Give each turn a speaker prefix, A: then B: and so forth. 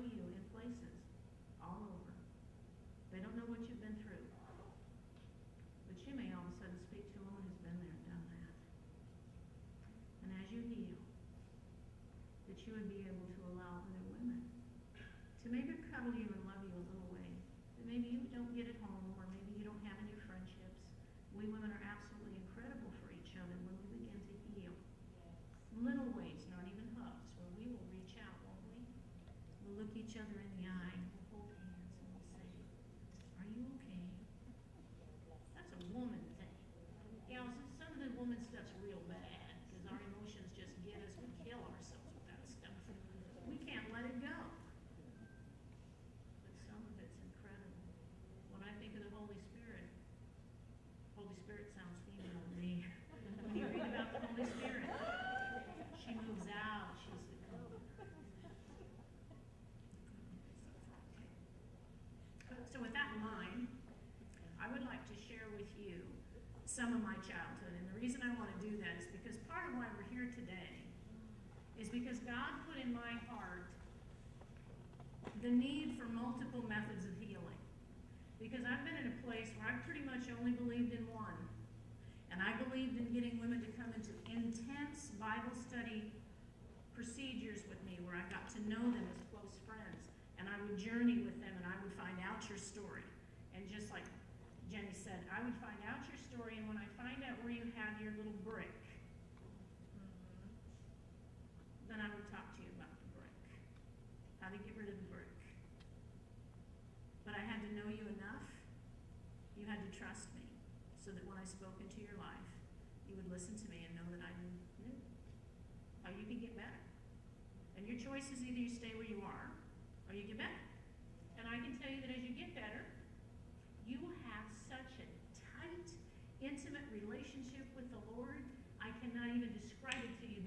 A: you in places all over. They don't know what you've been through. But you may all of a sudden speak to a woman who's been there and done that. And as you heal, that you would be able to allow other women to maybe cuddle you and love you a little way that maybe you don't get at home, or maybe you don't have in your friendships. We women are absolutely incredible for each other when we begin to heal. Little ways, not even hugs, where we will reach out, won't we? We'll look each other in the eye, and we'll hold hands, and we'll say, "Are you okay?" That's a woman thing. You know, some of the woman stuff's real bad, because our emotions just get us. We kill ourselves with that stuff. We can't let it go. But some of it's incredible. When I think of the Holy Spirit sounds female to me. When you read about the Holy Spirit, she moves out. She's the So with that in mind, I would like to share with you some of my childhood. And the reason I want to do that is because part of why we're here today is because God put in my heart the need for multiple methods of healing. Because I've been in a place where I pretty much only believed in one. And I believed in getting women to come into intense Bible study procedures with me where I got to know them as close friends. And I would journey with them, and I would find out your story. And just like Jenny said, I would find out your story, and when I find out where you have your little brick, then I would talk to you about the brick, how to get rid of the brick. But I had to know you enough. You had to trust me so that when I spoke into your life, you would listen to me and know that I knew how you could get better. And your choice is either you stay where you are or you get better. And I can tell you that as you get better, you will have such a tight, intimate relationship with the Lord. I cannot even describe it to you